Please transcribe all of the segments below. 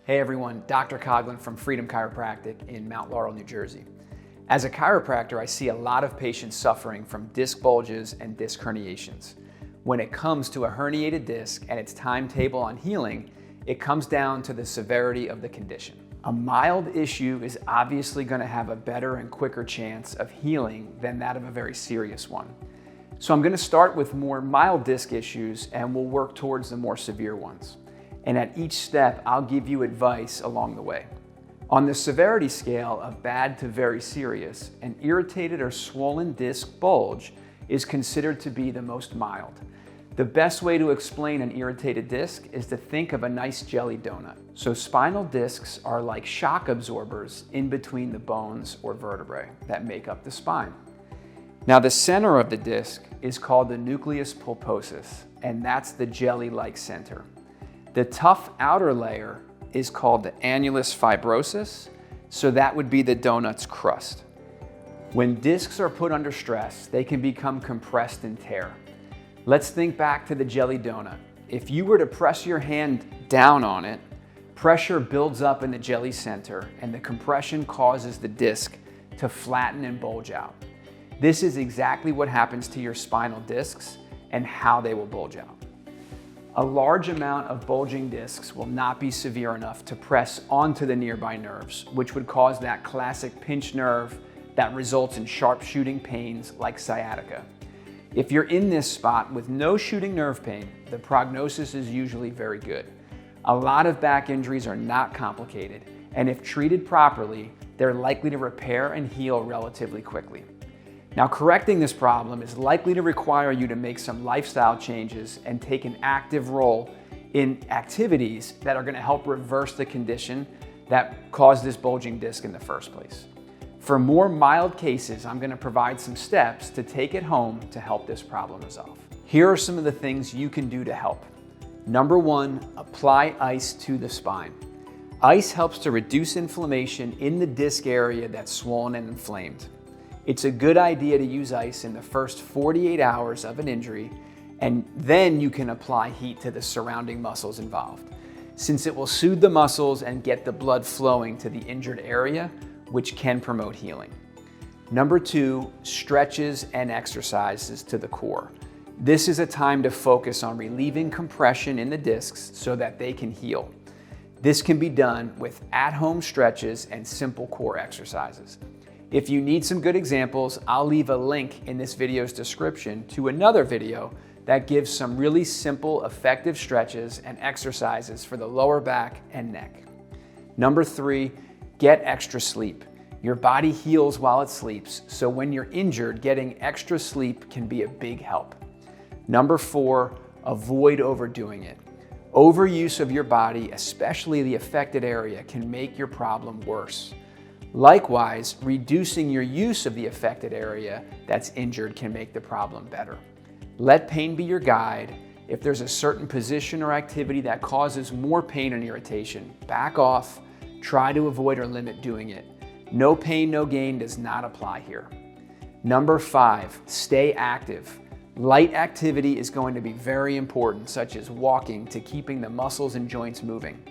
Hey everyone, Dr. Coughlin from Freedom Chiropractic in Mount Laurel, New Jersey. As a chiropractor, I see a lot of patients suffering from disc bulges and disc herniations. When it comes to a herniated disc and its timetable on healing, it comes down to the severity of the condition. A mild issue is obviously going to have a better and quicker chance of healing than that of a very serious one. So I'm going to start with more mild disc issues and we'll work towards the more severe ones. And at each step, I'll give you advice along the way. On the severity scale of bad to very serious, an irritated or swollen disc bulge is considered to be the most mild. The best way to explain an irritated disc is to think of a nice jelly donut. So spinal discs are like shock absorbers in between the bones or vertebrae that make up the spine. Now the center of the disc is called the nucleus pulposus, and that's the jelly-like center. The tough outer layer is called the annulus fibrosus, so that would be the donut's crust. When discs are put under stress, they can become compressed and tear. Let's think back to the jelly donut. If you were to press your hand down on it, pressure builds up in the jelly center and the compression causes the disc to flatten and bulge out. This is exactly what happens to your spinal discs and how they will bulge out. A large amount of bulging discs will not be severe enough to press onto the nearby nerves, which would cause that classic pinch nerve that results in sharp shooting pains like sciatica. If you're in this spot with no shooting nerve pain, the prognosis is usually very good. A lot of back injuries are not complicated, and if treated properly, they're likely to repair and heal relatively quickly. Now, correcting this problem is likely to require you to make some lifestyle changes and take an active role in activities that are going to help reverse the condition that caused this bulging disc in the first place. For more mild cases, I'm going to provide some steps to take at home to help this problem resolve. Here are some of the things you can do to help. Number one, apply ice to the spine. Ice helps to reduce inflammation in the disc area that's swollen and inflamed. It's a good idea to use ice in the first 48 hours of an injury, and then you can apply heat to the surrounding muscles involved, since it will soothe the muscles and get the blood flowing to the injured area, which can promote healing. Number two, stretches and exercises to the core. This is a time to focus on relieving compression in the discs so that they can heal. This can be done with at-home stretches and simple core exercises. If you need some good examples, I'll leave a link in this video's description to another video that gives some really simple, effective stretches and exercises for the lower back and neck. Number three, get extra sleep. Your body heals while it sleeps, so when you're injured, getting extra sleep can be a big help. Number four, avoid overdoing it. Overuse of your body, especially the affected area, can make your problem worse. Likewise, reducing your use of the affected area that's injured can make the problem better. Let pain be your guide. If there's a certain position or activity that causes more pain and irritation, back off. Try to avoid or limit doing it. No pain, no gain does not apply here. Number five, stay active. Light activity is going to be very important, such as walking, to keeping the muscles and joints moving.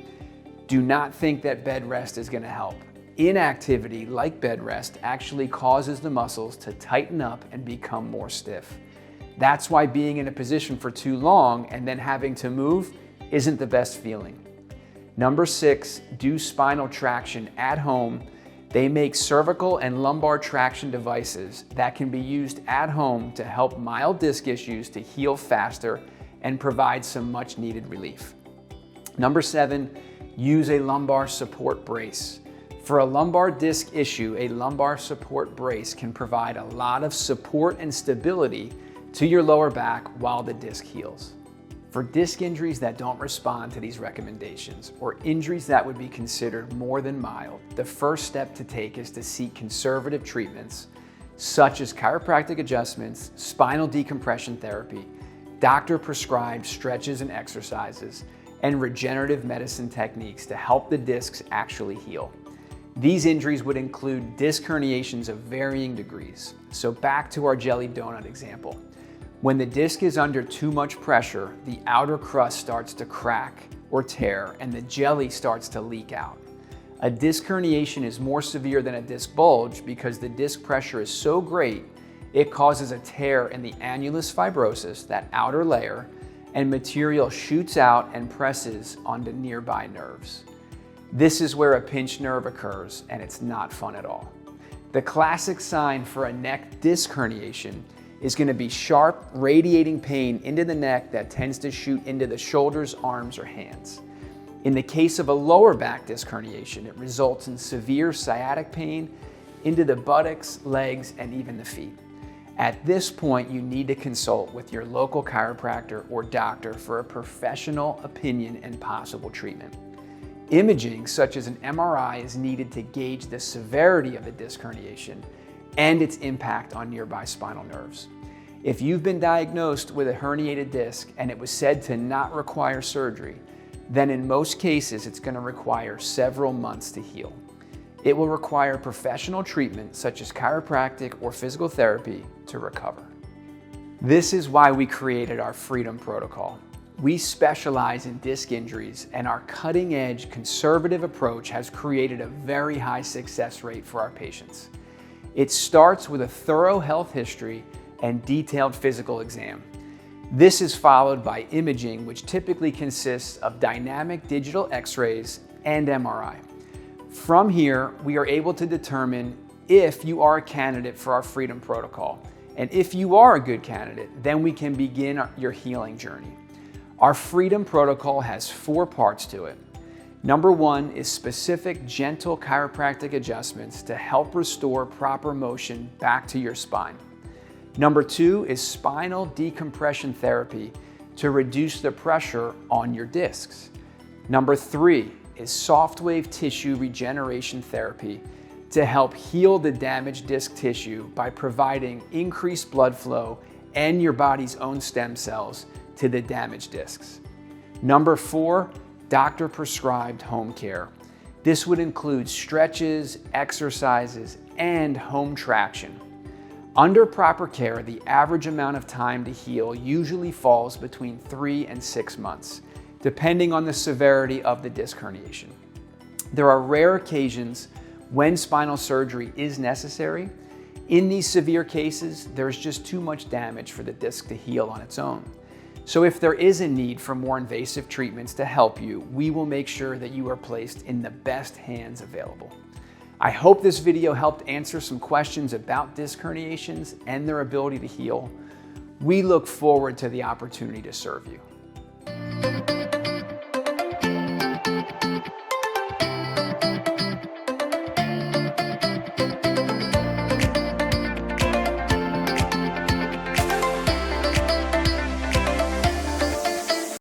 Do not think that bed rest is going to help. Inactivity, like bed rest, actually causes the muscles to tighten up and become more stiff. That's why being in a position for too long and then having to move isn't the best feeling. Number six, do spinal traction at home. They make cervical and lumbar traction devices that can be used at home to help mild disc issues to heal faster and provide some much needed relief. Number seven, use a lumbar support brace. For a lumbar disc issue, a lumbar support brace can provide a lot of support and stability to your lower back while the disc heals. For disc injuries that don't respond to these recommendations, or injuries that would be considered more than mild, the first step to take is to seek conservative treatments such as chiropractic adjustments, spinal decompression therapy, doctor-prescribed stretches and exercises, and regenerative medicine techniques to help the discs actually heal. These injuries would include disc herniations of varying degrees. So back to our jelly donut example. When the disc is under too much pressure, the outer crust starts to crack, or tear, and the jelly starts to leak out. A disc herniation is more severe than a disc bulge because the disc pressure is so great it causes a tear in the annulus fibrosus, that outer layer, and material shoots out and presses onto nearby nerves. This is where a pinched nerve occurs, and it's not fun at all. The classic sign for a neck disc herniation is going to be sharp, radiating pain into the neck that tends to shoot into the shoulders, arms, or hands. In the case of a lower back disc herniation, it results in severe sciatic pain into the buttocks, legs, and even the feet. At this point, you need to consult with your local chiropractor or doctor for a professional opinion and possible treatment. Imaging, such as an MRI, is needed to gauge the severity of the disc herniation and its impact on nearby spinal nerves. If you've been diagnosed with a herniated disc and it was said to not require surgery, then in most cases it's going to require several months to heal. It will require professional treatment such as chiropractic or physical therapy to recover. This is why we created our Freedom Protocol. We specialize in disc injuries, and our cutting-edge conservative approach has created a very high success rate for our patients. It starts with a thorough health history and detailed physical exam. This is followed by imaging, which typically consists of dynamic digital X-rays and MRI. From here, we are able to determine if you are a candidate for our Freedom Protocol. And if you are a good candidate, then we can begin your healing journey. Our Freedom Protocol has 4 parts to it. Number 1 is specific, gentle chiropractic adjustments to help restore proper motion back to your spine. Number 2 is Spinal Decompression Therapy to reduce the pressure on your discs. Number 3 is SoftWave Tissue Regeneration Therapy to help heal the damaged disc tissue by providing increased blood flow and your body's own stem cells to the damaged discs. Number 4, doctor-prescribed home care. This would include stretches, exercises, and home traction. Under proper care, the average amount of time to heal usually falls between 3 and 6 months, depending on the severity of the disc herniation. There are rare occasions when spinal surgery is necessary. In these severe cases, there's just too much damage for the disc to heal on its own. So if there is a need for more invasive treatments to help you, we will make sure that you are placed in the best hands available. I hope this video helped answer some questions about disc herniations and their ability to heal. We look forward to the opportunity to serve you.